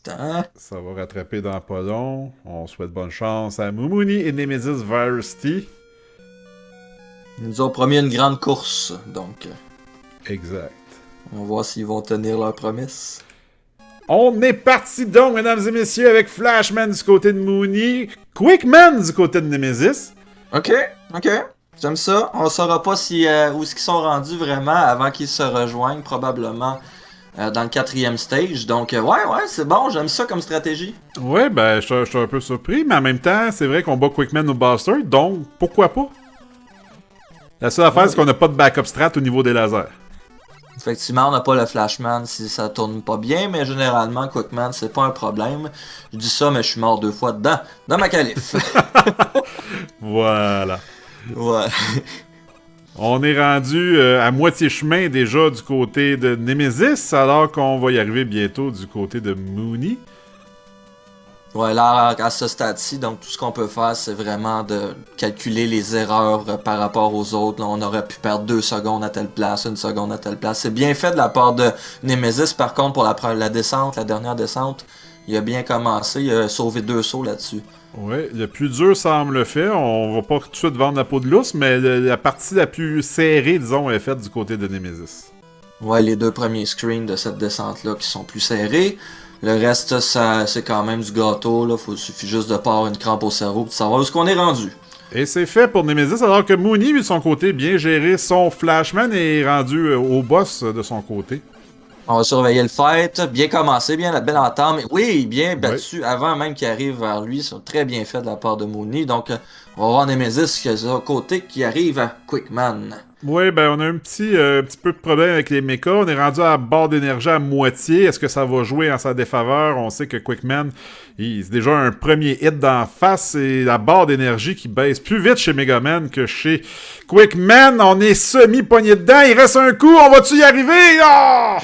instant. Ça va rattraper dans pas long. On souhaite bonne chance à Mumuni et Nemesis Varsity. Ils nous ont promis une grande course, donc Exact. on va voir s'ils vont tenir leur promesse. On est parti donc, mesdames et messieurs, avec Flashman du côté de Mooney, Quickman du côté de Nemesis. Ok, ok. J'aime ça. On saura pas si où est-ce qu'ils sont rendus vraiment avant qu'ils se rejoignent, probablement dans le quatrième stage. Donc ouais, c'est bon, j'aime ça comme stratégie. Ouais, ben, je suis un peu surpris, mais en même temps, c'est vrai qu'on bat Quickman au Buster, donc pourquoi pas? La seule affaire, c'est qu'on n'a pas de backup strat au niveau des lasers. Effectivement, on n'a pas le Flashman si ça tourne pas bien, mais généralement, Quickman, c'est pas un problème. Je dis ça, mais je suis mort 2 fois dedans, dans ma calife. Voilà. Ouais. On est rendu à moitié chemin déjà du côté de Nemesis, alors qu'on va y arriver bientôt du côté de Mooney. Ouais, là, à ce stade-ci, donc tout ce qu'on peut faire, c'est vraiment de calculer les erreurs par rapport aux autres. Là, on aurait pu perdre 2 secondes à telle place, 1 seconde à telle place. C'est bien fait de la part de Nemesis, par contre, pour la descente, la dernière descente. Il a bien commencé, il a sauvé 2 sauts là-dessus. Ouais, le plus dur semble le fait. On va pas tout de suite vendre la peau de l'ours, mais la partie la plus serrée, disons, est faite du côté de Nemesis. Ouais, les 2 premiers screens de cette descente-là qui sont plus serrés. Le reste, ça, c'est quand même du gâteau. Là. Suffit juste de pas avoir une crampe au cerveau pour savoir où est-ce qu'on est rendu. Et c'est fait pour Nemesis, alors que Mooney, lui, de son côté, bien géré son Flashman et est rendu au boss de son côté. On va surveiller le fight. Bien commencé, bien la belle entame. Oui, bien Ouais. battu avant même qu'il arrive vers lui. C'est très bien fait de la part de Mooney. Donc, on va voir Nemesis qui est de l'autre côté qui arrive à Quickman. Oui, ben on a un petit peu de problème avec les mechas. On est rendu à barre d'énergie à moitié. Est-ce que ça va jouer en sa défaveur? On sait que Quickman, c'est déjà un premier hit d'en face. Et la barre d'énergie qui baisse plus vite chez Megaman que chez Quickman. On est semi-pogné dedans. Il reste un coup. On va-tu y arriver? Ah!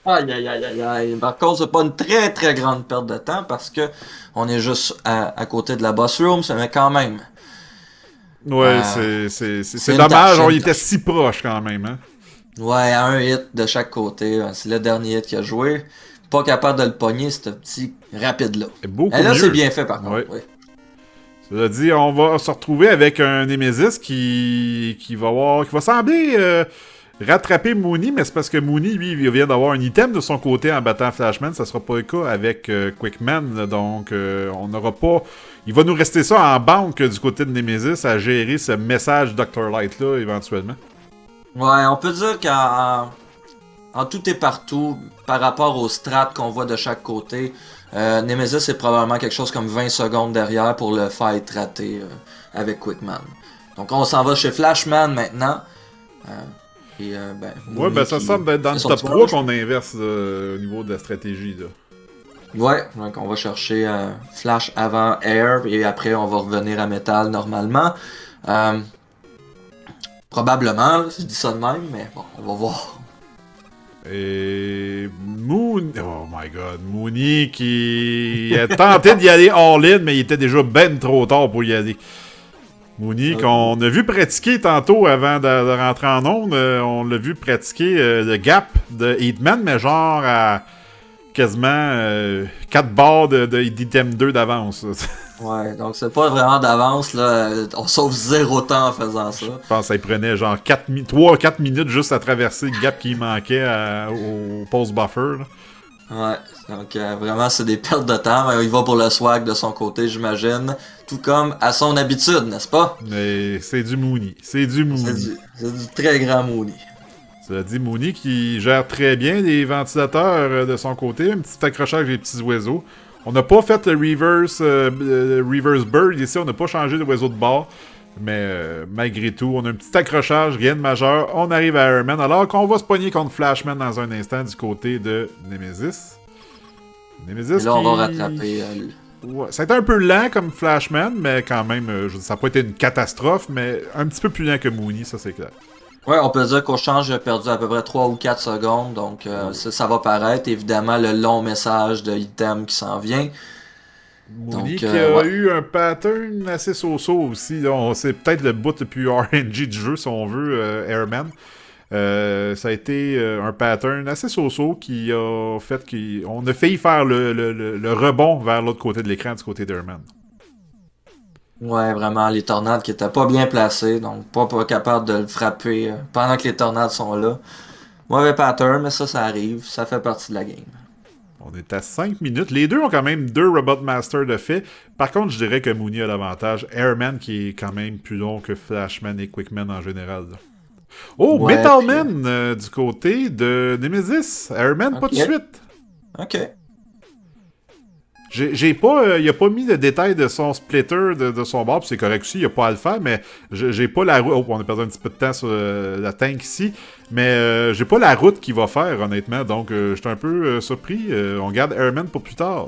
Aïe, aïe, aïe, aïe, aïe. Par contre, c'est pas une très très grande perte de temps parce que on est juste à côté de la boss room, mais quand même. Ouais, Euh, c'est c'est une tâche, dommage. c'est On une y était tâche. si proche quand même. Hein? Ouais, un hit de chaque côté. C'est le dernier hit qu'il a joué. Pas capable de le pogner, ce petit rapide-là. C'est Et beaucoup là, c'est mieux. bien fait par contre. Ouais. Oui. Cela dit, on va se retrouver avec un Nemesis qui va sembler rattraper Mooney, mais c'est parce que Mooney, lui, il vient d'avoir un item de son côté en battant Flashman. Ça sera pas le cas avec Quickman, donc on n'aura pas... Il va nous rester ça en banque du côté de Nemesis à gérer ce message Dr. Light-là, éventuellement. Ouais, on peut dire en tout et partout, par rapport aux strats qu'on voit de chaque côté, Nemesis est probablement quelque chose comme 20 secondes derrière pour le fight raté avec Quickman. Donc on s'en va chez Flashman maintenant. Euh, ben, Ouais, ben Mooney ça qui semble être dans fait le son top petit 3 rush. qu'on inverse au niveau de la stratégie, là. Ouais, donc on va chercher Flash avant Air et après on va revenir à Metal normalement. Euh, Probablement, je dis ça de même, mais bon, on va voir. Et Oh my god, Mooney qui a tenté d'y aller all-in, mais il était déjà ben trop tard pour y aller. Mooney, qu'on a vu pratiquer tantôt avant de rentrer en onde, on l'a vu pratiquer le gap de Hitman, mais genre à quasiment 4 barres d'Item 2 d'avance. Ouais, donc c'est pas vraiment d'avance, là. On sauve 0 temps en faisant ça. Je pense que ça prenait genre 3-4 minutes juste à traverser le gap qui manquait au post buffer. Là. Ouais, donc vraiment c'est des pertes de temps. Il va pour le swag de son côté, j'imagine. Tout comme à son habitude, n'est-ce pas? Mais c'est du Mooney. C'est du Mooney. C'est du très grand Mooney. Cela dit, Mooney qui gère très bien les ventilateurs de son côté. Un petit accrochage avec les petits oiseaux. On n'a pas fait le reverse bird ici. On n'a pas changé de oiseau de bord. Mais malgré tout, on a un petit accrochage, rien de majeur. On arrive à Airman, alors qu'on va se pogner contre Flashman dans un instant du côté de Nemesis. Et Nemesis là, qui... on va rattraper. Ouais, ça a été un peu lent comme Flashman, mais quand même, ça n'a pas été une catastrophe, mais un petit peu plus lent que Mooney, ça c'est clair. Ouais, on peut dire qu'au change, j'ai perdu à peu près 3 ou 4 secondes. Donc, ça va paraître. Évidemment, le long message de item qui s'en vient. Mooney Donc, qui a ouais. eu un pattern assez so-so aussi. C'est peut-être le bout le plus RNG du jeu, si on veut, Airman. Ça a été un pattern assez so-so qui a fait qu'on a failli faire le rebond vers l'autre côté de l'écran, du côté d'Herman. Ouais, vraiment, les tornades qui étaient pas bien placées, donc pas capable de le frapper pendant que les tornades sont là. Mauvais pattern, mais ça arrive, ça fait partie de la game. On est à 5 minutes. Les deux ont quand même 2 Robot Master de fait. Par contre, je dirais que Mooney a l'avantage. Airman qui est quand même plus long que Flashman et Quickman en général. Là. Oh, Ouais, Metalman du côté de Nemesis. Airman, pas de Ok. suite. Ok. J'ai pas, il a pas mis le détail de son splitter de son bord, puis c'est correct aussi, il a pas à le faire, mais j'ai pas la route. Oh, on a perdu un petit peu de temps sur la tank ici, mais j'ai pas la route qu'il va faire, honnêtement, donc j'étais un peu surpris. On garde Airman pour plus tard.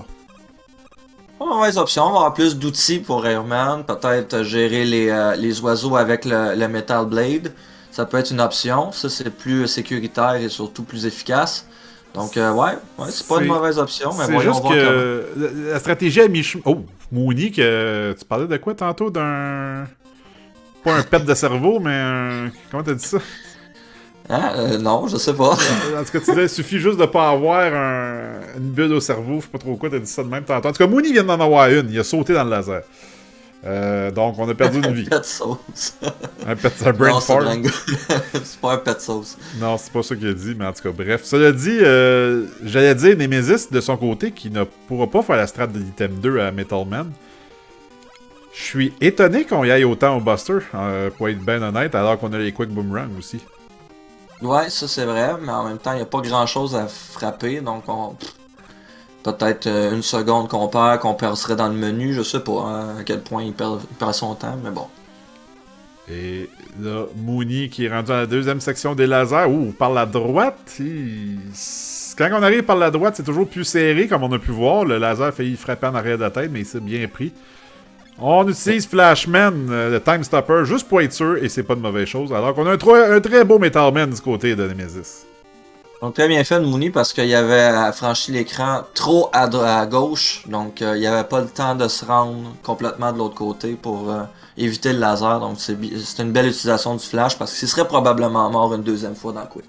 Pas mauvaise option, on va avoir plus d'outils pour Airman, peut-être gérer les oiseaux avec le Metal Blade. Ça peut être une option, ça c'est plus sécuritaire et surtout plus efficace. Donc ouais, c'est pas une mauvaise option, mais C'est voyons juste voir comment. que la stratégie à mi-chemin. Oh, Mooney, que tu parlais de quoi tantôt d'un. Pas un pet de cerveau, mais un. Comment t'as dit ça? Hein? Non, je sais pas. En tout cas, tu disais, il suffit juste de pas avoir une bulle au cerveau, je sais pas trop quoi, t'as dit ça de même tantôt. En tout cas, Mooney vient d'en avoir une, il a sauté dans le laser. Donc, on a perdu une vie. Pet sauce. Un brain Non, c'est fart. Rango. C'est pas un pet sauce. Non, c'est pas ça qu'il a dit, mais en tout cas, bref. Cela dit, j'allais dire Nemesis de son côté, qui ne pourra pas faire la strat de l'item 2 à Metal Man. Je suis étonné qu'on y aille autant au Buster, pour être bien honnête, alors qu'on a les Quick Boomerang aussi. Ouais, ça c'est vrai, mais en même temps, il n'y a pas grand chose à frapper, donc peut-être une seconde qu'on serait dans le menu, je sais pas hein, à quel point il perd son temps, mais bon. Et là, Mooney qui est rendu dans la deuxième section des lasers. Ouh, par la droite. Quand on arrive par la droite, c'est toujours plus serré, comme on a pu voir. Le laser a failli frapper en arrière de la tête, mais il s'est bien pris. On utilise Flashman, le Time Stopper, juste pour être sûr, et c'est pas de mauvaise chose. Alors qu'on a un très beau Metal Man du côté de Nemesis. Donc très bien fait de Mooney parce qu'il avait franchi l'écran trop à gauche, donc il n'y avait pas le temps de se rendre complètement de l'autre côté pour éviter le laser. Donc c'est une belle utilisation du flash parce qu'il serait probablement mort une deuxième fois dans Quick.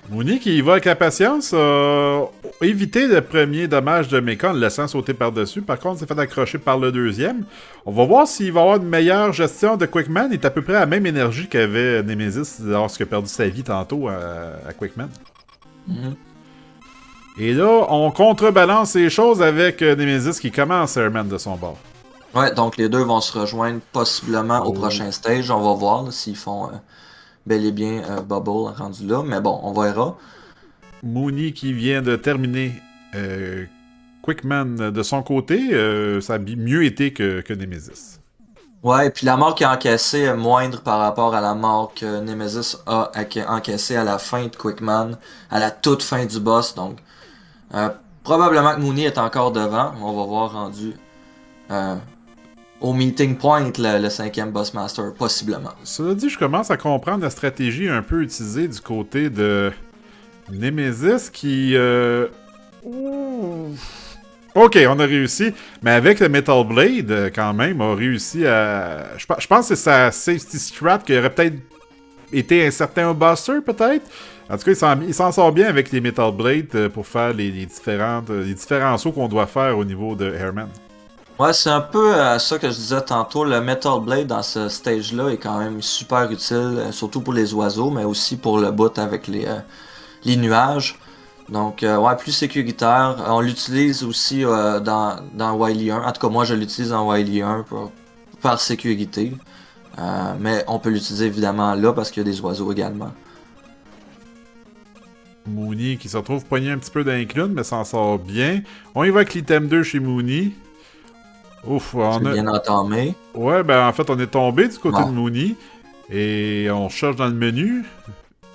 Mooney qui y va avec la patience a évité le premier dommage de Mecha en le laissant sauter par-dessus. Par contre, il s'est fait accrocher par le deuxième. On va voir s'il va avoir une meilleure gestion de Quickman. Il est à peu près à la même énergie qu'avait Nemesis lorsqu'il a perdu sa vie tantôt à Quickman. Mm-hmm. Et là, on contrebalance les choses avec Nemesis qui commence Airman de son bord. Ouais, donc les deux vont se rejoindre possiblement au prochain stage. On va voir là, s'ils font bel et bien Bubble rendu là, mais bon, on verra. Mooney qui vient de terminer Quickman de son côté, ça a mieux été que Nemesis. Ouais, et puis la mort qui a encaissé est moindre par rapport à la mort que Nemesis a encaissée à la fin de Quickman, à la toute fin du boss. Donc, probablement que Mooney est encore devant. On va voir rendu au meeting point le cinquième boss master, possiblement. Cela dit, je commence à comprendre la stratégie un peu utilisée du côté de Nemesis qui... Ok, on a réussi, mais avec le Metal Blade, quand même, a réussi à... Je pense que c'est sa safety strat qui aurait peut-être été incertain au Buster, peut-être. En tout cas, il s'en sort bien avec les Metal Blade pour faire les différents sauts qu'on doit faire au niveau de Airman. Ouais, c'est un peu ça que je disais tantôt. Le Metal Blade dans ce stage-là est quand même super utile, surtout pour les oiseaux, mais aussi pour le bout avec les nuages. Donc, ouais, plus sécuritaire. On l'utilise aussi dans Wily 1. En tout cas, moi, je l'utilise dans Wily 1 par sécurité. Mais on peut l'utiliser évidemment là parce qu'il y a des oiseaux également. Mooney qui se retrouve poigné un petit peu dans les clowns, mais s'en sort bien. On y va avec l'item 2 chez Mooney. Ouf, on a... bien entamé. Ouais, ben en fait, on est tombé du côté Ouais. de Mooney. Et on cherche dans le menu.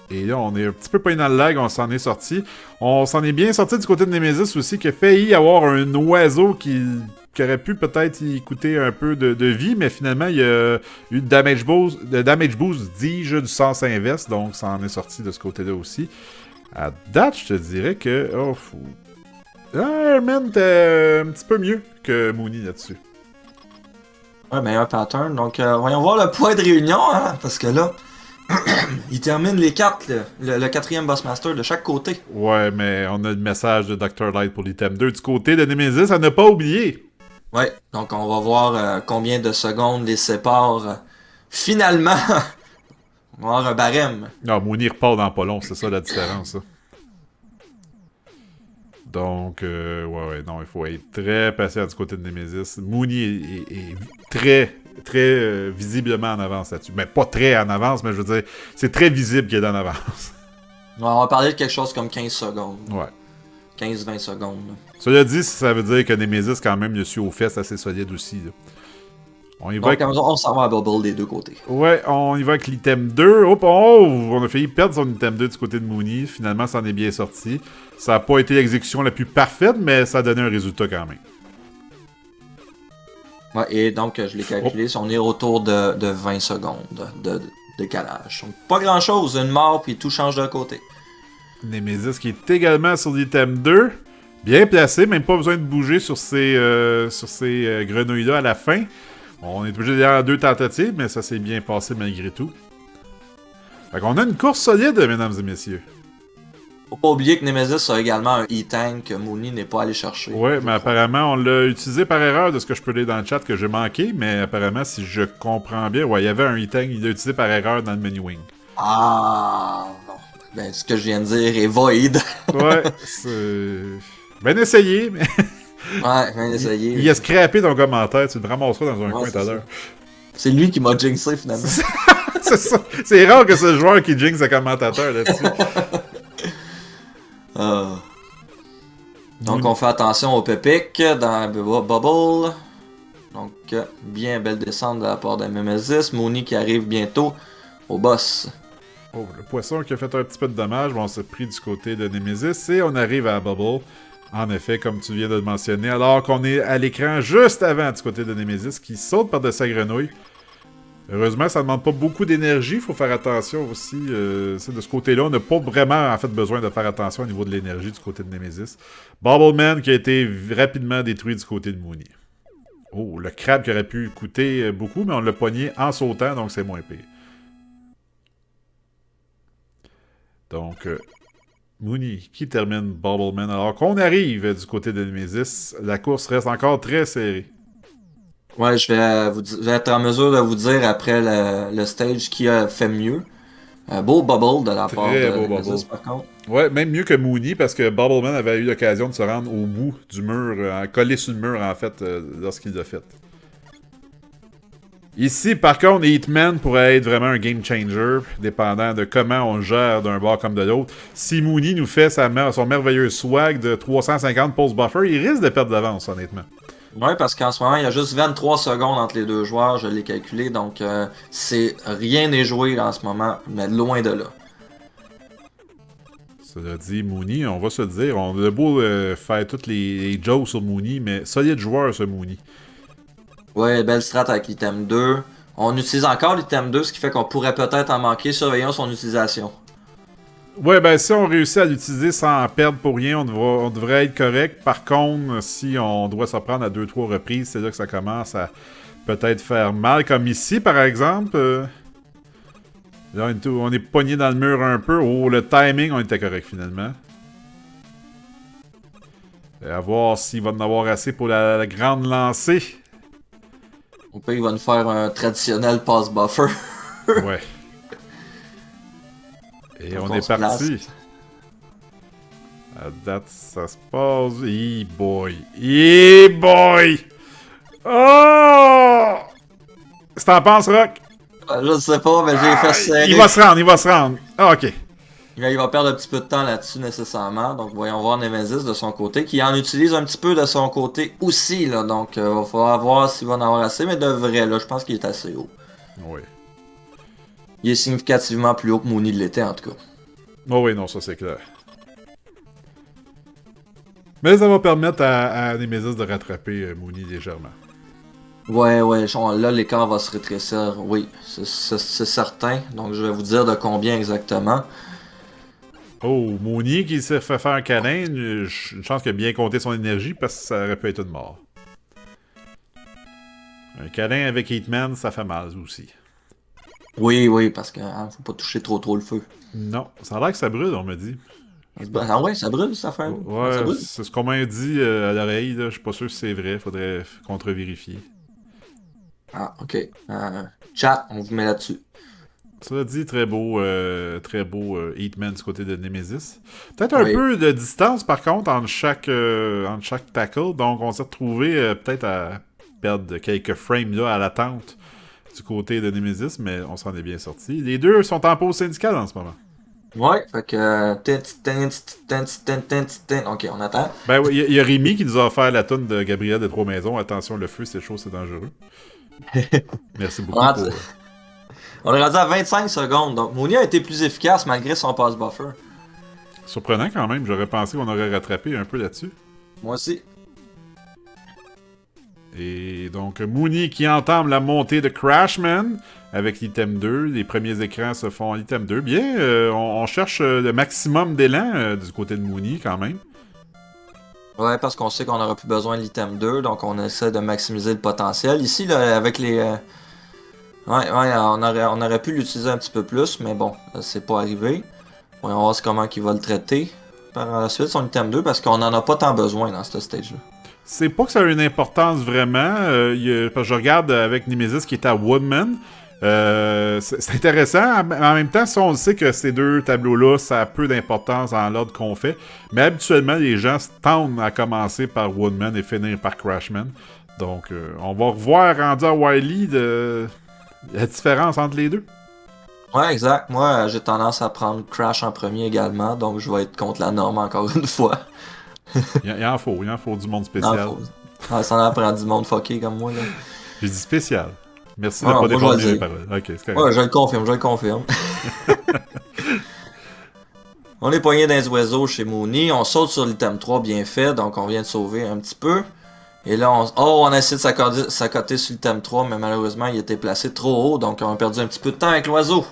Et là, on est un petit peu poigné dans le lag, on s'en est sorti. On s'en est bien sorti du côté de Nemesis aussi, qui a failli avoir un oiseau qui aurait pu peut-être y coûter un peu de vie, mais finalement, il y a eu de damage boost, dis-je, du sens inverse, donc ça en est sorti de ce côté-là aussi. À date, je te dirais que... Oh, Airman était un petit peu mieux que Mooney là-dessus. Ouais, meilleur pattern. Donc, voyons voir le point de réunion, hein, parce que là, Il termine les 4, le quatrième Bossmaster de chaque côté. Ouais, mais on a le message de Dr. Light pour l'item 2 du côté de Nemesis, à ne pas oublier. Ouais, donc on va voir combien de secondes les séparent. Finalement, on va avoir un barème. Non, Mooney repart dans pas long, c'est ça la différence. Ça. Donc, ouais, non, il faut être très patient du côté de Nemesis. Mooney est très, très visiblement en avance là-dessus. Mais pas très en avance, mais je veux dire, c'est très visible qu'il est en avance. On va parler de quelque chose comme 15 secondes. Ouais. 15-20 secondes. Cela dit, ça veut dire que Nemesis, quand même, il a su aux fesses assez solide aussi. Là. On y va Donc, on s'en va à Bubble des deux côtés. Ouais, on y va avec l'item 2. Oh, on a failli perdre son item 2 du côté de Mooney. Finalement, ça en est bien sorti. Ça n'a pas été l'exécution la plus parfaite, mais ça a donné un résultat quand même. Ouais, et donc, je l'ai calculé, on est autour de 20 secondes de décalage. Donc, pas grand-chose, une mort, puis tout change d'un côté. Nemesis qui est également sur l'item 2. Bien placé, même pas besoin de bouger sur ces grenouilles-là à la fin. On est obligé d'aller en 2 tentatives, mais ça s'est bien passé malgré tout. Fait qu'on a une course solide, mesdames et messieurs. Faut pas oublier que Nemesis a également un E-Tank que Mooney n'est pas allé chercher. Ouais, mais apparemment, on l'a utilisé par erreur de ce que je peux lire dans le chat que j'ai manqué, mais apparemment, si je comprends bien, ouais, il y avait un E-Tank, il l'a utilisé par erreur dans le menu wing. Ah, non. Ben, ce que je viens de dire est void. Ouais, c'est... Ben essayé, mais... Ouais, bien essayé. Il a scrappé ton commentaire, tu le ramasseras dans un Ouais, coin tout à l'heure. C'est lui qui m'a jinxé finalement. C'est ça. C'est rare que c'est le joueur qui jinx le commentateur là-dessus. Donc on fait attention au Pepic dans Bubble. Donc bien belle descente de la part de Nemesis. Mooney qui arrive bientôt au boss. Oh, le poisson qui a fait un petit peu de dommage, bon, on s'est pris du côté de Nemesis et on arrive à Bubble. En effet, comme tu viens de le mentionner, alors qu'on est à l'écran juste avant du côté de Nemesis qui saute par de sa grenouille. Heureusement, ça ne demande pas beaucoup d'énergie, il faut faire attention aussi. De ce côté-là, on n'a pas vraiment en fait besoin de faire attention au niveau de l'énergie du côté de Nemesis. Bobbleman qui a été rapidement détruit du côté de Mooney. Oh, le crabe qui aurait pu coûter beaucoup, mais on l'a pogné en sautant, donc c'est moins pire. Donc, Mooney qui termine Bobbleman. Alors qu'on arrive du côté de Nemesis, la course reste encore très serrée. Ouais, je vais être en mesure de vous dire après le stage qui a fait mieux. Beau bubble de la part de Nemesis, par contre. Ouais, même mieux que Mooney, parce que Bobbleman avait eu l'occasion de se rendre au bout du mur, collé sur le mur, en fait, lorsqu'il l'a fait. Ici, par contre, Hitman pourrait être vraiment un game changer, dépendant de comment on gère d'un bord comme de l'autre. Si Mooney nous fait son merveilleux swag de 350 pulse buffer, il risque de perdre d'avance, honnêtement. Ouais, parce qu'en ce moment, il y a juste 23 secondes entre les deux joueurs, je l'ai calculé, donc rien n'est joué là, en ce moment, mais loin de là. Cela dit, Mooney, on va se le dire, on a beau faire toutes les jokes sur Mooney, mais solide joueur ce Mooney. Ouais, belle strat avec l'item 2. On utilise encore l'item 2, ce qui fait qu'on pourrait peut-être en manquer. Surveillons son utilisation. Ouais, ben si on réussit à l'utiliser sans perdre pour rien, on devrait être correct. Par contre, si on doit se prendre à 2-3 reprises, c'est là que ça commence à peut-être faire mal. Comme ici, par exemple. Là, on est pogné dans le mur un peu. Oh, le timing, on était correct finalement. Et à voir s'il va en avoir assez pour la grande lancée. Au pire, il va nous faire un traditionnel pass buffer. Ouais. Et donc on est parti. À date, ça se passe. E-boy. E-boy! Oh! Qu'est-ce que t'en penses, Rock? Je ne sais pas, mais j'ai fait serrer. Il va se rendre. Ah, ok. Il va perdre un petit peu de temps là-dessus nécessairement. Donc voyons voir Nemesis de son côté, qui en utilise un petit peu de son côté aussi. Là. Donc il va falloir voir s'il va en avoir assez, mais de vrai, là, je pense qu'il est assez haut. Oui. Il est significativement plus haut que Mooney de l'été en tout cas. Oh oui, non, ça c'est clair. Mais ça va permettre à Nemesis de rattraper Mooney légèrement. Ouais, là l'écart va se rétrécir, oui, c'est certain. Donc je vais vous dire de combien exactement. Oh, Mooney qui s'est fait faire un câlin, une chance qu'il a bien compté son énergie parce que ça aurait pu être une mort. Un câlin avec Hitman, ça fait mal aussi. Oui, oui, parce que faut pas toucher trop le feu. Non, ça a l'air que ça brûle, on me dit. Ah ouais, ça brûle, cette affaire-là. Ah, ça Ouais, brûle? c'est ce qu'on m'a dit à l'oreille, là. Je suis pas sûr si c'est vrai, faudrait contre-vérifier. Ah, ok. Chat, on vous met là-dessus. Cela dit, très beau Hitman du côté de Nemesis. Peut-être un Oui. peu de distance, par contre, entre chaque tackle. Donc, on s'est retrouvé peut-être à perdre quelques frames là, à l'attente du côté de Nemesis, mais on s'en est bien sorti. Les deux sont en pause syndicale en ce moment. Ouais, fait que. Ok, on attend. Ben oui, il y a Rémi qui nous a offert la toune de Gabriel de Trois-Maisons. Attention, le feu, c'est chaud, c'est dangereux. Merci On beaucoup est rendu, pour... on est rendu à 25 secondes, donc Mooney a été plus efficace malgré son pass buffer. Surprenant quand même, j'aurais pensé qu'on aurait rattrapé un peu là-dessus. Moi aussi. Et donc, Mooney qui entame la montée de Crashman avec l'item 2. Les premiers écrans se font à l'item 2. Bien, on cherche le maximum d'élan du côté de Mooney quand même. Ouais, parce qu'on sait qu'on aura plus besoin de l'item 2, donc on essaie de maximiser le potentiel. Ici, là, avec les. Ouais, on aurait pu l'utiliser un petit peu plus, mais bon, c'est pas arrivé. On va voir comment il va le traiter par la suite, son item 2, parce qu'on en a pas tant besoin dans ce stage-là. C'est pas que ça a une importance vraiment. Parce que je regarde avec Nemesis qui est à Woodman. C'est intéressant. Mais en même temps, si on sait que ces deux tableaux-là, ça a peu d'importance dans l'ordre qu'on fait. Mais habituellement, les gens tendent à commencer par Woodman et finir par Crashman. Donc, on va revoir rendu à Wily la différence entre les deux. Ouais, exact. Moi, j'ai tendance à prendre Crash en premier également, donc je vais être contre la norme encore une fois. Il en faut du monde Non, spécial. faut. Ouais, ça en prend du monde fucké comme moi, là. J'ai dit spécial. Merci de Ouais, ne pas non, moi, je vais déformer le mes dire. paroles. Ok, c'est correct. Ouais, je le confirme, je le confirme. On est poigné dans les oiseaux chez Mooney, on saute sur l'item 3 bien fait, donc on vient de sauver un petit peu. Et là, on a essayé de s'accoter sur l'item 3, mais malheureusement, il était placé trop haut, donc on a perdu un petit peu de temps avec l'oiseau.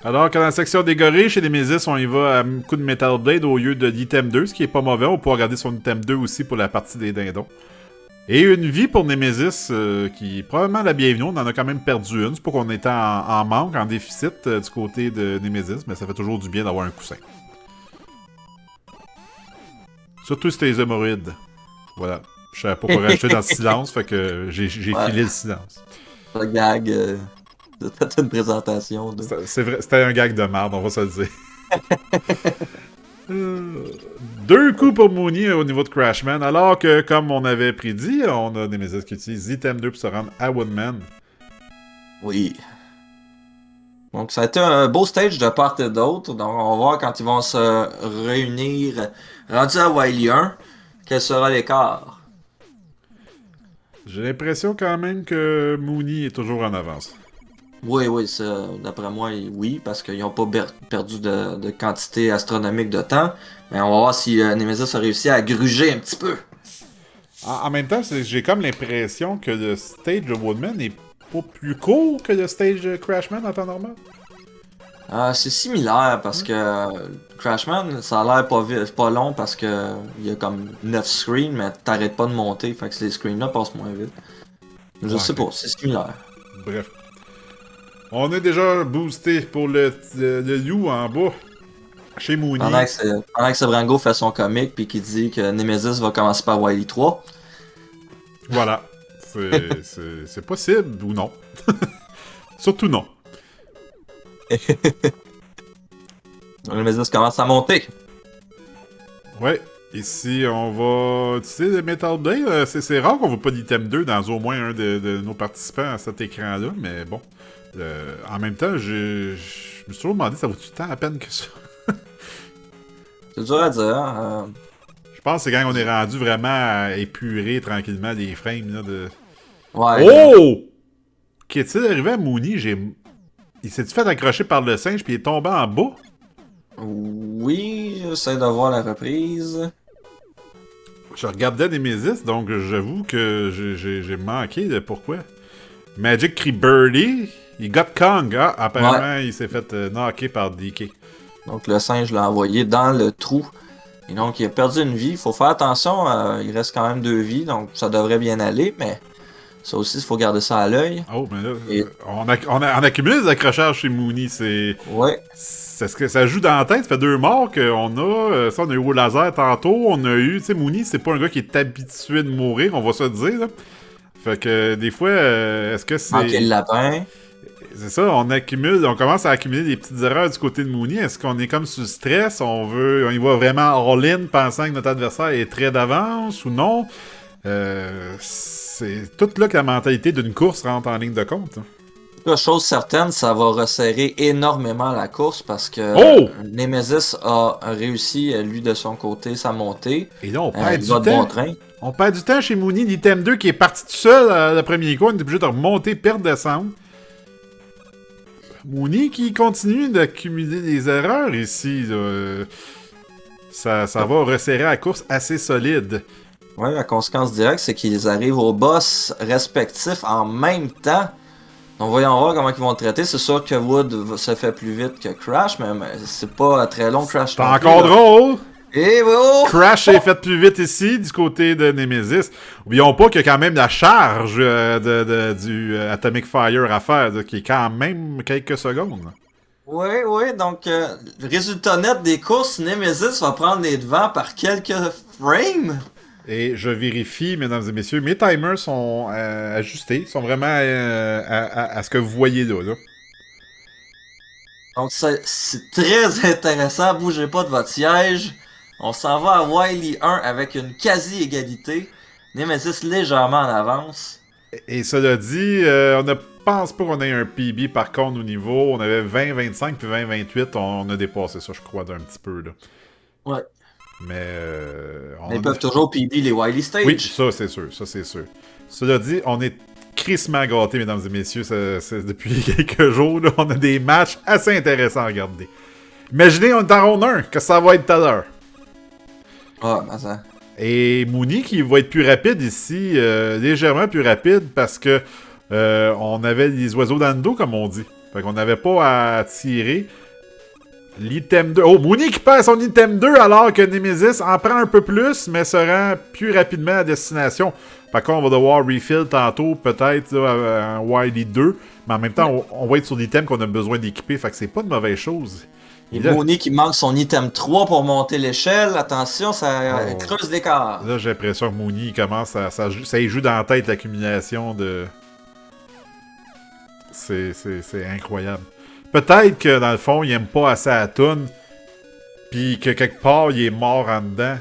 Alors que dans la section des gorilles, chez les Nemesis, on y va à coup de Metal Blade au lieu de l'item 2, ce qui est pas mauvais. On peut regarder son item 2 aussi pour la partie des dindons. Et une vie pour Nemesis, qui est probablement la bienvenue. On en a quand même perdu une. C'est pas qu'on était en manque, en déficit du côté de Nemesis, mais ça fait toujours du bien d'avoir un coussin. Surtout si t'es les hémorroïdes. Voilà. Je savais pas quoi rajouter dans le silence, fait que j'ai Ouais. filé le silence. Le gag, de toute une présentation. C'est vrai, c'était un gag de merde, on va se le dire. Deux coups pour Mooney au niveau de Crashman, alors que, comme on avait prédit, on a Nemesis qui utilise item 2 pour se rendre à Woodman. Oui. Donc, ça a été un beau stage de part et d'autre. Donc, on va voir quand ils vont se réunir. Rendu à Wily 1, quel sera l'écart? J'ai l'impression quand même que Mooney est toujours en avance. Oui, oui, ça, d'après moi, oui, parce qu'ils n'ont pas perdu de quantité astronomique de temps. Mais on va voir si Nemesis a réussi à gruger un petit peu. En même temps, j'ai comme l'impression que le stage de Woodman est pas plus court que le stage de Crashman en temps normal. C'est similaire parce que Crashman, ça a l'air pas long parce que il y a comme 9 screens, mais t'arrêtes pas de monter, fait que ces screens-là passent moins vite. Je Ouais, sais ok. pas, c'est similaire. Bref. On est déjà boosté pour le You en bas. Chez Mooney. Pendant que Sebrango fait son comic puis qu'il dit que Nemesis va commencer par Wily 3. Voilà. C'est possible ou non. Surtout non. Nemesis commence à monter. Ouais. Ici, on va utiliser le Metal Blade. C'est rare qu'on voit pas d'item 2 dans au moins un de nos participants à cet écran-là, mais bon. En même temps, je me suis toujours demandé, ça vaut-tu tant à peine que ça? C'est dur à dire. Hein. Je pense que c'est quand on est rendu vraiment à épurer tranquillement les frames là, de... Ouais. Oh! Qu'est-il arrivé à Mooney? Il s'est fait accrocher par le singe puis il est tombé en bas? Oui, j'essaie de voir la reprise. Je regardais Nemesis, donc j'avoue que j'ai manqué de pourquoi. Magic crie Birdie, il got Kong. Ah, apparemment, il s'est fait knocker par DK. Donc le singe l'a envoyé dans le trou. Et donc il a perdu une vie. Il faut faire attention, il reste quand même 2 vies, donc ça devrait bien aller, mais Ça aussi, il faut garder ça à l'œil. Oh, mais là, Et- on accumule des accrochages chez Mooney. Ouais. Est-ce que ça joue dans la tête? Ça fait 2 morts qu'on a. Ça, on a eu au laser tantôt. On a eu. Tu sais, Mooney, c'est pas un gars qui est habitué de mourir, on va se dire. Là. Fait que des fois, est-ce que c'est. Manquer le lapin. C'est ça, on commence à accumuler des petites erreurs du côté de Mooney. Est-ce qu'on est comme sous stress? On y va vraiment all-in pensant que notre adversaire est très d'avance ou non? C'est tout là que la mentalité d'une course rentre en ligne de compte. Hein. La chose certaine, ça va resserrer énormément la course parce que Oh! Nemesis a réussi, lui, de son côté, sa montée. Et là, on perd Il du va de bon temps. train. On perd du temps chez Mooney. L'item 2 qui est parti tout seul le premier coup. On est obligé de remonter, perdre, descendre. Mooney qui continue d'accumuler des erreurs ici. Là. Ça va resserrer la course assez solide. Ouais, la conséquence directe, c'est qu'ils arrivent au boss respectif en même temps. Donc voyons voir comment ils vont le traiter. C'est sûr que Wood se fait plus vite que Crash, mais c'est pas très long Crash. C'est encore drôle! Et oh! Crash est fait plus vite ici, du côté de Nemesis. Oublions pas qu'il y a quand même la charge du Atomic Fire à faire, qui est quand même quelques secondes. Oui, donc le résultat net des courses, Nemesis va prendre les devants par quelques frames. Et je vérifie, mesdames et messieurs, mes timers sont ajustés, sont vraiment à ce que vous voyez là. Donc c'est très intéressant, bougez pas de votre siège. On s'en va à Wily 1 avec une quasi-égalité. Nemesis légèrement en avance. Et cela dit, on ne pense pas qu'on ait un PB par contre au niveau. On avait 20-25 puis 20-28, on a dépassé ça, je crois, d'un petit peu. Là. Ouais. Mais Ils peuvent toujours PB les Wily Stage. Oui, ça c'est sûr, ça c'est sûr. Cela dit, on est crissement gâtés, mesdames et messieurs. Depuis quelques jours, là, on a des matchs assez intéressants à regarder. Imaginez, on est en round 1, que ça va être tout à l'heure. Ah, ben ça. Et Mooney qui va être plus rapide ici, légèrement plus rapide parce que on avait les oiseaux dans le dos, comme on dit. Fait qu'on n'avait pas à tirer. L'item 2. Oh, Mooney qui perd son item 2 alors que Nemesis en prend un peu plus, mais se rend plus rapidement à destination. Par contre, on va devoir refill tantôt, peut-être, un Wily 2. Mais en même temps, on va être sur l'item qu'on a besoin d'équiper. Fait que c'est pas de mauvaise chose. Et Mooney qui manque son item 3 pour monter l'échelle. Attention, ça creuse l'écart. Là, j'ai l'impression que Mooney commence à... Ça y joue dans la tête l'accumulation de... C'est incroyable. Peut-être que, dans le fond, il aime pas assez la toune, puis que quelque part, il est mort en dedans,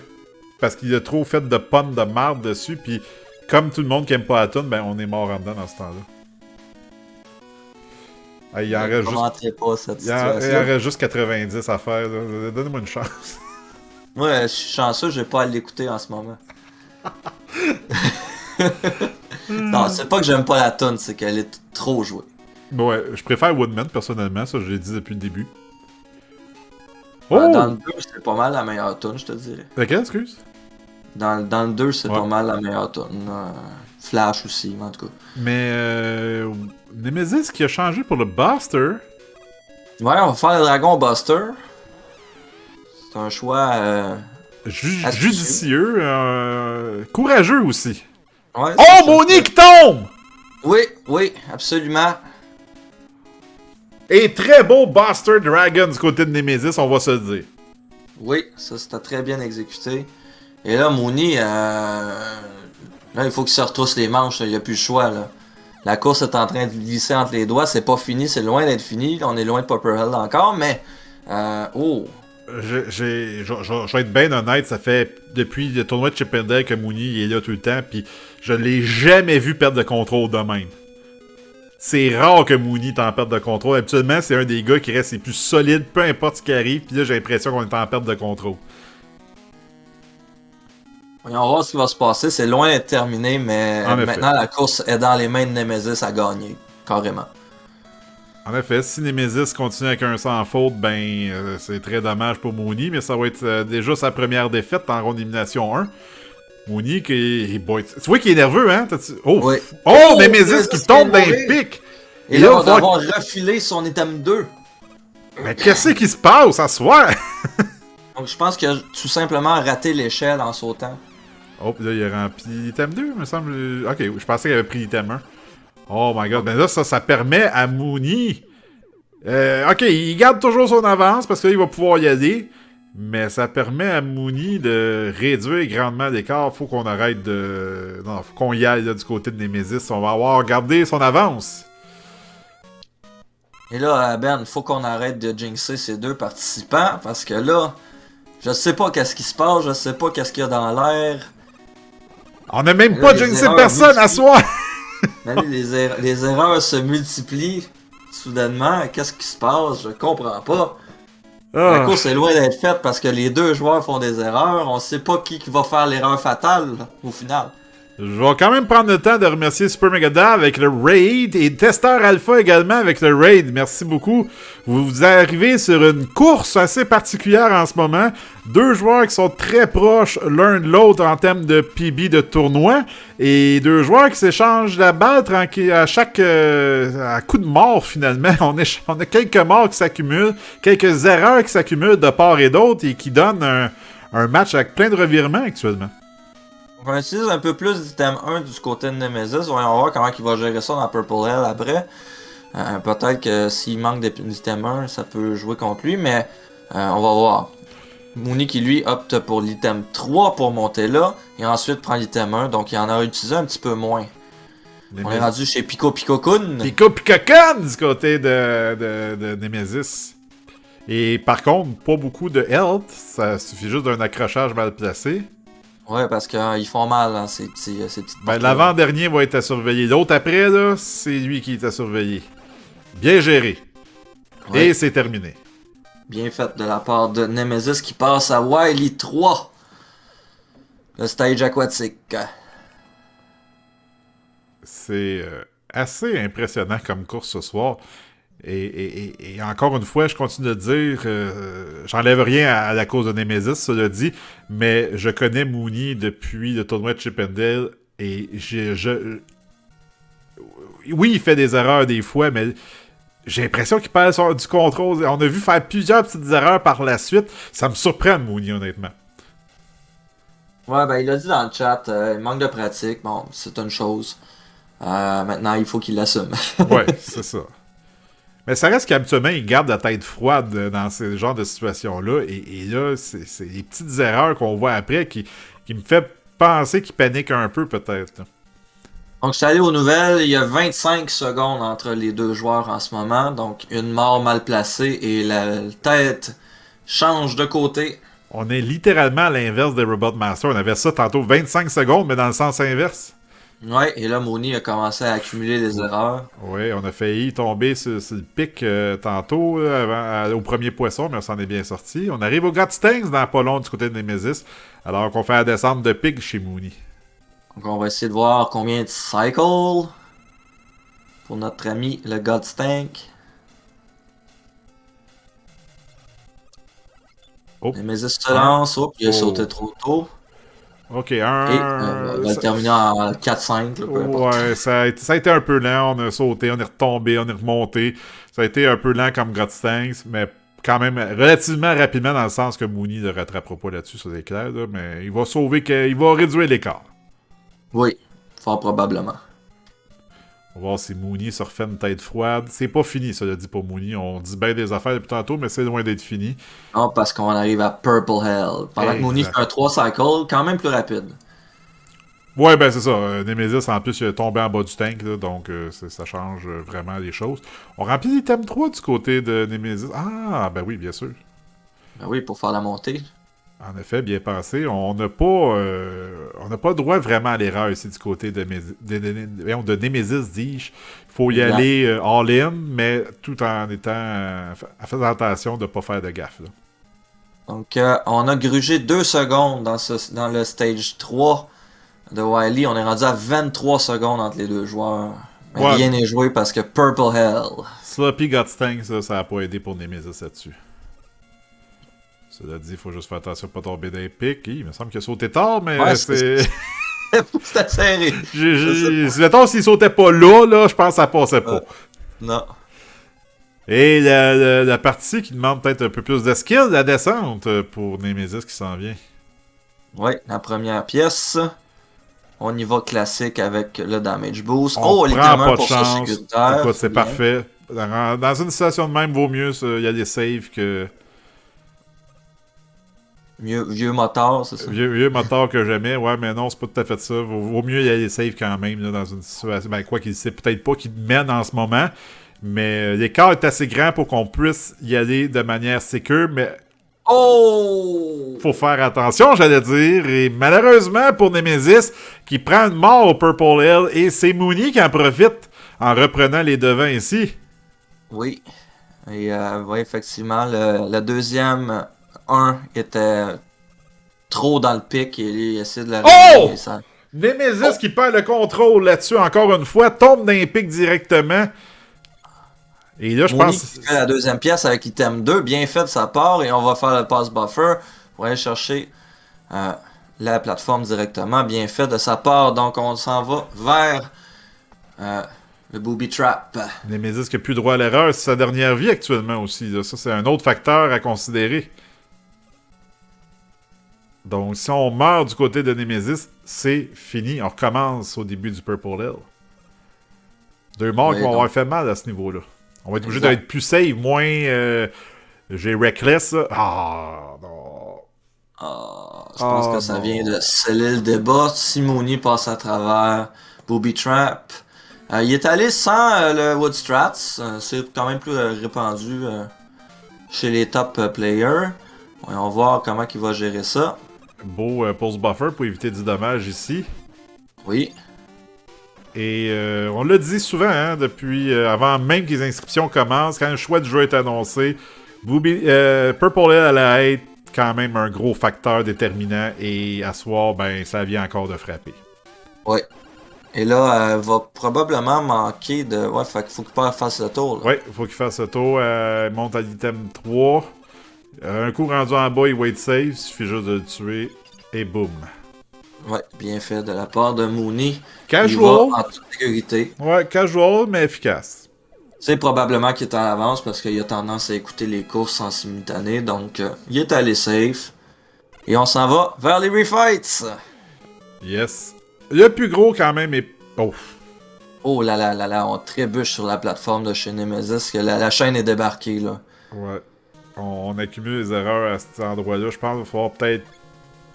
parce qu'il a trop fait de pommes de marde dessus, puis comme tout le monde qui aime pas la toune, ben on est mort en dedans dans ce temps-là. Ah, il en reste juste... pas cette il en reste juste 90 à faire. Donne-moi une chance. Ouais, je suis chanceux, j'ai pas à l'écouter en ce moment. Non, c'est pas que j'aime pas la tune, c'est qu'elle est trop jouée. Ouais, je préfère Woodman personnellement, ça je l'ai dit depuis le début. Oh! Dans le 2, c'est pas mal la meilleure tune, je te dirais. Laquelle, excuse? Dans le 2, c'est pas mal la meilleure tune. Flash aussi, en tout cas. Mais Nemesis qui a changé pour le Buster. Ouais, on va faire le Dragon Buster. C'est un choix judicieux, courageux aussi. Ouais, oh, Mooney qui tombe! Oui, absolument. Et très beau Buster Dragon du côté de Nemesis, on va se le dire. Oui, ça c'était très bien exécuté. Et là, Mooney, là, il faut qu'il se retrousse les manches, il n'y a plus le choix. Là. La course est en train de glisser entre les doigts, c'est pas fini, c'est loin d'être fini. On est loin de Popper Hill encore, mais... Je vais être bien honnête, ça fait depuis le tournoi de Chip and Dale que Mooney il est là tout le temps, puis je l'ai jamais vu perdre de contrôle de même. C'est rare que Mooney est en perte de contrôle. Habituellement, c'est un des gars qui reste les plus solides, peu importe ce qui arrive, puis là, j'ai l'impression qu'on est en perte de contrôle. Voyons voir ce qui va se passer, c'est loin d'être terminé, mais maintenant la course est dans les mains de Nemesis à gagner, carrément. En effet, si Nemesis continue avec un sans faute, ben c'est très dommage pour Mooney, mais ça va être déjà sa première défaite en ronde d'élimination 1. Mooney qui tu vois qu'il est nerveux, hein? Oh, oui. Oh, Nemesis qui tombe d'un pic! Et là, on va devoir refiler son item 2. Mais qu'est-ce qui se passe à soir? Donc je pense qu'il a tout simplement raté l'échelle en sautant. Oh, là, il a rempli l'item 2, me semble. Ok, je pensais qu'il avait pris l'item 1. Oh my god. Ben là, ça permet à Mooney. Ok, il garde toujours son avance parce qu'il va pouvoir y aller. Mais ça permet à Mooney de réduire grandement l'écart. Faut qu'on arrête de. Non, faut qu'on y aille là, du côté de Nemesis. On va avoir gardé son avance. Et là, Ben, faut qu'on arrête de jinxer ces deux participants parce que là, je sais pas qu'est-ce qui se passe, je sais pas qu'est-ce qu'il y a dans l'air. On n'a même Mais pas là, les jinxé erreurs personne à soi! Mais là, les erreurs se multiplient soudainement. Qu'est-ce qui se passe? Je comprends pas. La Ah. course est loin d'être faite parce que les deux joueurs font des erreurs. On sait pas qui va faire l'erreur fatale au final. Je vais quand même prendre le temps de remercier Super Megada avec le raid et Testeur Alpha également avec le raid. Merci beaucoup. Vous arrivez sur une course assez particulière en ce moment. Deux joueurs qui sont très proches l'un de l'autre en termes de PB de tournoi et deux joueurs qui s'échangent la balle à chaque à coup de mort finalement. On a quelques morts qui s'accumulent, quelques erreurs qui s'accumulent de part et d'autre et qui donnent un match avec plein de revirements actuellement. On va utiliser un peu plus d'item 1 du côté de Nemesis. On va voir comment il va gérer ça dans Purple Hell après. Peut-être que s'il manque d'item 1, ça peut jouer contre lui, mais on va voir. Mooney qui lui opte pour l'item 3 pour monter là, et ensuite prend l'item 1, donc il en a utilisé un petit peu moins. On est rendu chez Pico Pico-kun. Pico Pico-kun du côté de Nemesis. Et par contre, pas beaucoup de health. Ça suffit juste d'un accrochage mal placé. Ouais, parce qu'ils font mal, hein, ces petites Ben, l'avant-dernier va être à surveiller. L'autre après, là, c'est lui qui est à surveiller. Bien géré. Ouais. Et c'est terminé. Bien fait de la part de Nemesis qui passe à Wily 3. Le stage aquatique. C'est assez impressionnant comme course ce soir. Et encore une fois, je continue de dire, j'enlève rien à la cause de Nemesis, cela dit, mais je connais Mooney depuis le tournoi de Chip and Dale et oui, il fait des erreurs des fois, mais j'ai l'impression qu'il perd du contrôle. On a vu faire plusieurs petites erreurs par la suite. Ça me surprend, Mooney, honnêtement. Ouais, ben il a dit dans le chat, il manque de pratique. Bon, c'est une chose. Maintenant, il faut qu'il l'assume. Ouais, c'est ça. Mais ça reste qu'habituellement, il garde la tête froide dans ce genre de situations-là. Et là, c'est les petites erreurs qu'on voit après qui me fait penser qu'il panique un peu, peut-être. Donc, je suis allé aux nouvelles. Il y a 25 secondes entre les deux joueurs en ce moment. Donc, une mort mal placée et la tête change de côté. On est littéralement à l'inverse des Robot Master. On avait ça tantôt 25 secondes, mais dans le sens inverse. Ouais, et là, Mooney a commencé à accumuler des erreurs. Oui, on a failli tomber sur le pic tantôt au premier poisson, mais on s'en est bien sorti. On arrive au Godstanks dans pas long du côté de Nemesis, alors qu'on fait la descente de pic chez Mooney. Donc, on va essayer de voir combien de cycles pour notre ami le Godstank. Oh. Nemesis se lance. Oh, il a sauté trop tôt. Ok, Et on va le terminer en 4-5. Là, peu importe. Ouais, ça a été un peu lent. On a sauté, on est retombé, on est remonté. Ça a été un peu lent comme Godstanks, mais quand même relativement rapidement dans le sens que Mooney ne rattrapera pas là-dessus, ça c'est clair. Là, mais il va il va réduire l'écart. Oui, fort probablement. On va voir si Mooney se refait une tête froide. C'est pas fini, ça le dit pour Mooney. On dit bien des affaires depuis tantôt, mais c'est loin d'être fini. Non, parce qu'on arrive à Purple Hell. Pendant que Mooney fait un 3 cycle, quand même plus rapide. Ouais, ben c'est ça. Nemesis, en plus, il est tombé en bas du tank, là, donc ça change vraiment les choses. On remplit l'item 3 du côté de Nemesis. Ah, ben oui, bien sûr. Ben oui, pour faire la montée. En effet, bien pensé. On n'a pas droit vraiment à l'erreur ici du côté de Nemesis, dis-je. Il faut y aller all-in, mais tout en étant faisant attention de ne pas faire de gaffe. Là. Donc, on a grugé 2 secondes dans le stage 3 de Wily. On est rendu à 23 secondes entre les deux joueurs. Mais rien n'est joué parce que Purple Hell. Sloppy Godstank, ça n'a pas aidé pour Nemesis là-dessus. Cela dit, il faut juste faire attention de ne pas tomber dans les pics. Il me semble qu'il a sauté tard, mais ouais, c'est... C'était serré. Mettons, s'il sautait pas là, je pense que ça passait pas. Non. Et la partie qui demande peut-être un peu plus de skill, la descente pour Nemesis qui s'en vient. Ouais, la première pièce. On y va classique avec le damage boost. On Oh, prend les gamins pas de pour ça chance. sécuritaire. Écoute, c'est Bien. parfait. Dans une situation de même, vaut mieux, il y a des saves que... Vieux motard, c'est ça? Vieux moteur que jamais, ouais, mais non, c'est pas tout à fait ça. Vaut mieux y aller safe quand même, là, dans une situation. Ben, quoi qu'il sait peut-être pas qu'il mène en ce moment, mais l'écart est assez grand pour qu'on puisse y aller de manière sécure, mais Oh! faut faire attention, j'allais dire. Et malheureusement pour Nemesis, qui prend une mort au Purple Hill, et c'est Mooney qui en profite en reprenant les devants ici. Oui. Et ouais, effectivement, le deuxième 1 était trop dans le pic et il essaie de le Oh! ramener. Et ça... Nemesis Oh! qui perd le contrôle là-dessus encore une fois, tombe d'un pic directement. Et là, je Mooney pense... qui fait la deuxième pièce avec item 2, bien fait de sa part, et on va faire le pass buffer pour aller chercher euh, la plateforme directement, bien fait de sa part. Donc on s'en va vers euh, le booby trap. Nemesis qui n'a plus droit à l'erreur, c'est sa dernière vie actuellement aussi. Là. Ça, c'est un autre facteur à considérer. Donc, si on meurt du côté de Nemesis, c'est fini. On recommence au début du Purple Hill. Deux morts Oui, qui vont donc, avoir fait mal à ce niveau-là. On va être obligé exact. d'être plus safe, moins... j'ai Reckless. Là. Ah, non. Je pense Ah, que ça vient non. de sceller le débat. Si Mooney passe à travers booby trap. Il est allé sans le Wood Strats. C'est quand même plus répandu chez les top players. On va voir comment il va gérer ça. Beau pulse buffer pour éviter du dommage ici. Oui. Et on l'a dit souvent, hein, depuis avant même que les inscriptions commencent, quand le choix du jeu est annoncé, Purple Hill allait être quand même un gros facteur déterminant et à soir, ben, ça vient encore de frapper. Oui. Et là, va probablement manquer de... Ouais, faut qu'il fasse le tour. Là. Ouais, il faut qu'il fasse le tour. Il monte à l'item 3. Un coup rendu en bas, il wait safe. Il suffit juste de le tuer. Et boum. Ouais, bien fait de la part de Mooney. Il Casual. va en toute sécurité. Ouais, casual, mais efficace. C'est probablement qu'il est en avance parce qu'il a tendance à écouter les courses en simultané. Donc, il est allé safe. Et on s'en va vers les refights. Yes. Le plus gros quand même est... Oh. Oh là là là là, on trébuche sur la plateforme de chez Nemesis. Que la chaîne est débarquée là. Ouais. On accumule les erreurs à cet endroit-là. Je pense qu'il va falloir peut-être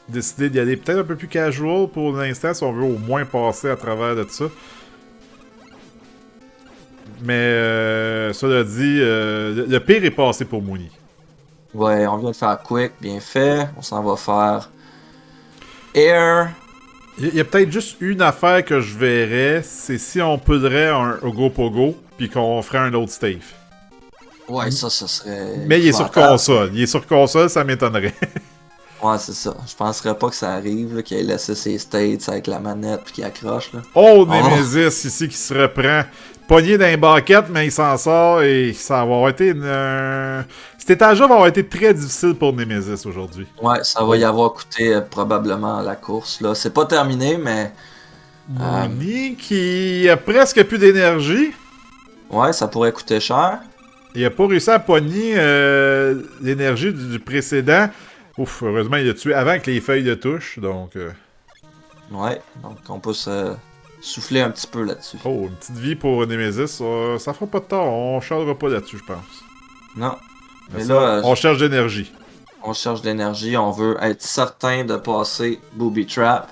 décider d'y aller peut-être un peu plus casual pour l'instant si on veut au moins passer à travers de ça. Mais cela dit, le pire est passé pour Mooney. Ouais, on vient de faire quick, bien fait. On s'en va faire air. Il y a peut-être juste une affaire que je verrais, c'est si on poudrait un Ogopogo puis qu'on ferait un autre stave. Ouais, ça serait. Mais il est sur épouvantable. console. Il est sur console, ça m'étonnerait. Ouais, c'est ça. Je penserais pas que ça arrive, là, qu'il ait laissé ses states avec la manette puis qu'il accroche, là. Oh, Nemesis ici qui se reprend. Pogné d'un bucket, mais il s'en sort et ça va avoir été une... Cet étage-là va avoir été très difficile pour Nemesis aujourd'hui. Ouais, ça va y avoir coûté probablement la course, là. C'est pas terminé, mais... Mooney qui a presque plus d'énergie. Ouais, ça pourrait coûter cher. Il a pas réussi à pogner l'énergie du précédent. Ouf, heureusement, il l'a tué avant que les feuilles de touche, donc... Ouais, donc on peut se souffler un petit peu là-dessus. Oh, une petite vie pour Nemesis, ça fera pas de tort, on charlera pas là-dessus, je pense. Non. Mais ça, là, on cherche d'énergie. on cherche de l'énergie, on veut être certain de passer Booby Trap.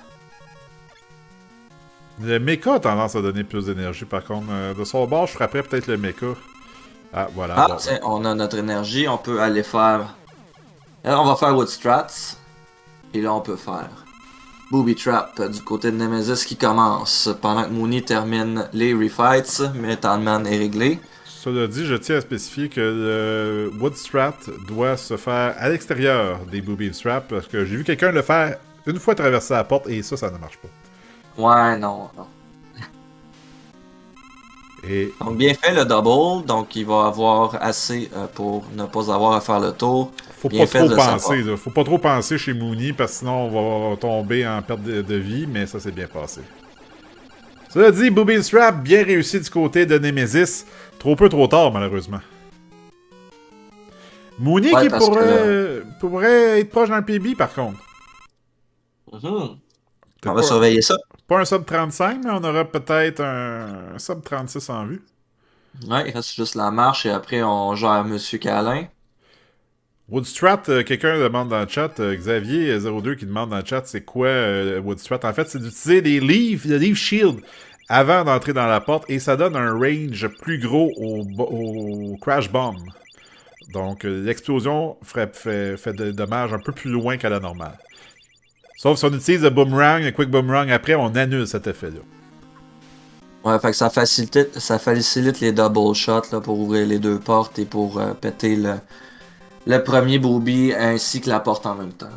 Le mecha a tendance à donner plus d'énergie, par contre. De son bord, je frapperais peut-être le mecha. Ah, voilà. Ah, bon. tiens, on a notre énergie, on peut aller faire... Alors, on va faire Wood Strats. Et là, on peut faire Booby Trap du côté de Nemesis qui commence. Pendant que Mooney termine les refights, Method Man est réglé. Cela dit, je tiens à spécifier que le Wood Strat doit se faire à l'extérieur des Booby Strap, parce que j'ai vu quelqu'un le faire une fois traverser la porte, et ça ne marche pas. Ouais, non. Et Donc, bien fait le double. Donc, il va avoir assez pour ne pas avoir à faire le tour. faut Bien pas fait trop de sa penser, là. Faut pas trop penser chez Mooney, parce que sinon on va tomber en perte de vie, mais ça s'est bien passé. Cela dit, Booby Strap, bien réussi du côté de Nemesis. Trop peu, trop tard, malheureusement. Mooney Ouais, qui parce pourrait être proche d'un PB, par contre. Mhm. On Peut-être va surveiller ça. pas un sub 35, mais on aura peut-être un sub 36 en vue. Ouais, il reste juste la marche et après on gère Monsieur Calin. Woodstrat, quelqu'un demande dans le chat, Xavier02 qui demande dans le chat, c'est quoi Woodstrat? En fait, c'est d'utiliser le Leaf Shield avant d'entrer dans la porte et ça donne un range plus gros au Crash Bomb. Donc, l'explosion fait de dommages un peu plus loin qu'à la normale. Sauf si on utilise le Quick Boomerang après, on annule cet effet-là. Ouais, fait que ça facilite les double shots là, pour ouvrir les deux portes et pour péter le premier booby ainsi que la porte en même temps.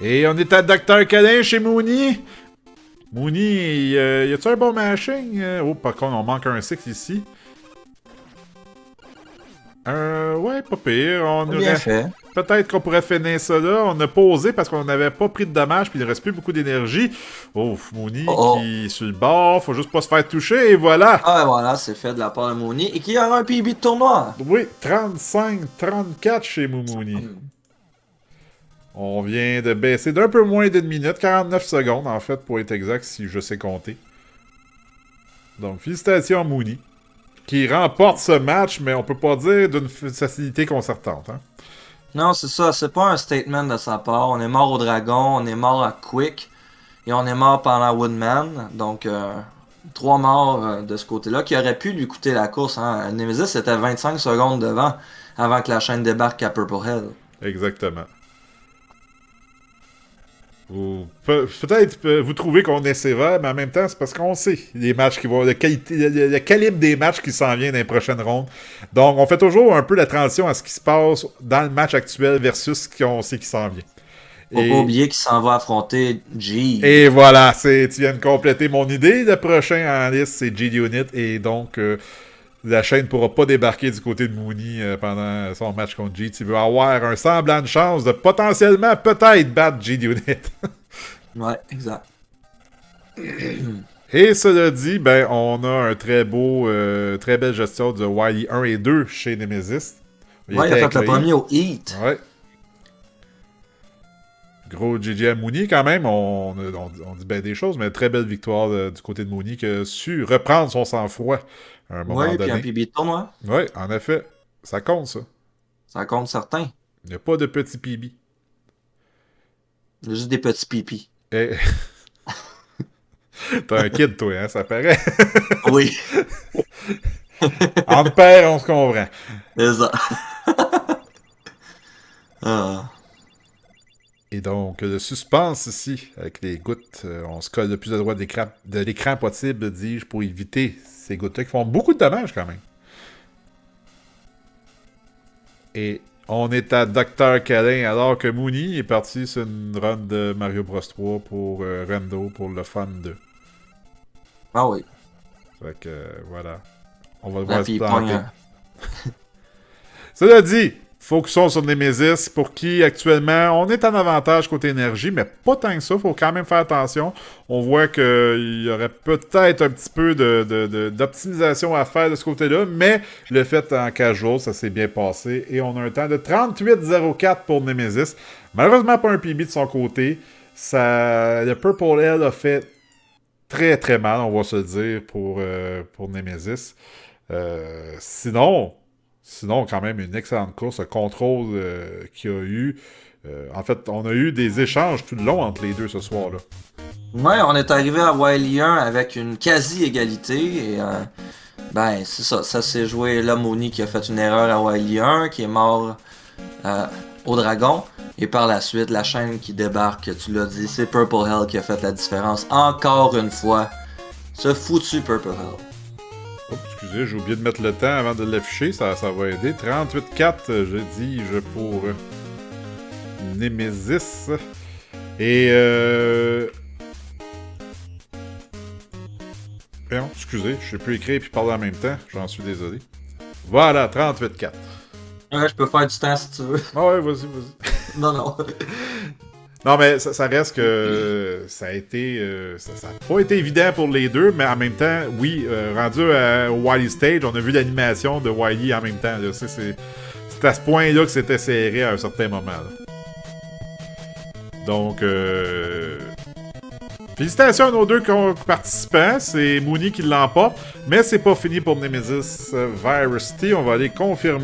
Et on est à Dr. Calin chez Mooney. Mooney, y a-tu un bon mashing? Oh, par contre, on manque un 6 ici. Ouais, pas pire. On Bien aurait... fait. Peut-être qu'on pourrait finir ça là. On n'a pas osé parce qu'on n'avait pas pris de dommages puis il ne reste plus beaucoup d'énergie. Oh, Mooney Oh, oh. qui est sur le bord. Faut juste pas se faire toucher et voilà. Ah, voilà, c'est fait de la part de Mooney. Et qui aura un PB de tournoi. Oui, 35-34 chez Mooney. On vient de baisser d'un peu moins d'une minute, 49 secondes en fait pour être exact si je sais compter. Donc félicitations à Mooney qui remporte ce match, mais on peut pas dire d'une facilité concertante. Hein? Non, c'est ça, c'est pas un statement de sa part. On est mort au dragon, on est mort à Quick et on est mort pendant Woodman. Donc, 3 morts de ce côté-là qui auraient pu lui coûter la course. Hein. Nemesis était 25 secondes devant avant que la chaîne débarque à Purple Head. Exactement. Peut-être vous trouvez qu'on est sévère, mais en même temps, c'est parce qu'on sait les matchs qui vont. Le calibre des matchs qui s'en vient dans les prochaines rondes. Donc, on fait toujours un peu la transition à ce qui se passe dans le match actuel versus ce qu'on sait qui s'en vient. Faut pas oublier qu'il s'en va affronter G. Et voilà, tu viens de compléter mon idée. Le prochain en liste, c'est G-Unit. Et donc, la chaîne ne pourra pas débarquer du côté de Mooney pendant son match contre G. Tu veux avoir un semblant de chance de potentiellement peut-être battre G-Unit. Ouais, exact. Et cela dit, ben, on a un très belle gestion de Wily 1 et 2 chez Nemesis. Il a fait le premier au Heat. Ouais. Gros GG à Mooney quand même, on dit bien des choses, mais très belle victoire du côté de Mooney qui a su reprendre son sang-froid à un moment donné. Oui, puis un PB de tournoi. Oui, en effet, ça compte ça. Ça compte certain. Il n'y a pas de petit PB. Il y a juste des petits pipis. Hey. T'as un kid toi, hein, ça paraît. Oui. En père, on se comprend. C'est ça. Ah. Et donc, le suspense ici, avec les gouttes, on se colle le plus à droite de l'écran possible, dis-je, pour éviter ces gouttes-là qui font beaucoup de dommages quand même. Et on est à Dr. Calin, alors que Mooney est parti sur une run de Mario Bros 3 pour Rendo, pour le Fun 2. Ah oui. Fait que, voilà. On va le La voir se planter. hein. Cela dit, focusons sur Nemesis, pour qui actuellement on est en avantage côté énergie, mais pas tant que ça, faut quand même faire attention. On voit qu'il y aurait peut-être un petit peu d'optimisation à faire de ce côté-là, mais le fait en casual, ça s'est bien passé et on a un temps de 38,04 pour Nemesis. Malheureusement, pas un PB de son côté. Le Purple Hell a fait très très mal, on va se le dire, pour Nemesis. Sinon, quand même, une excellente course, le contrôle qu'il y a eu. En fait, on a eu des échanges tout le long entre les deux ce soir-là. Ouais, on est arrivé à Wily 1 avec une quasi-égalité. Et ben, c'est ça. Ça s'est joué là, Mooney qui a fait une erreur à Wily 1, qui est mort au dragon. Et par la suite, la chaîne qui débarque, tu l'as dit, c'est Purple Hell qui a fait la différence. Encore une fois. Ce foutu Purple Hell. Oups, excusez, j'ai oublié de mettre le temps avant de l'afficher, ça va aider. 38-4, je dis, pour Nemesis. Et non, excusez, je sais plus écrire et puis parler en même temps, j'en suis désolé. Voilà, 38-4. Ouais, je peux faire du temps si tu veux. Ah ouais, vas-y. Non, non. Non, mais ça reste que ça a été. Ça a pas été évident pour les deux, mais en même temps, oui, rendu au Wily Stage, on a vu l'animation de Wily en même temps. C'est à ce point-là que c'était serré à un certain moment. Là. Donc, félicitations à nos deux participants. C'est Mooney qui l'emporte. Mais c'est pas fini pour Nemesis Virus T. On va aller confirmer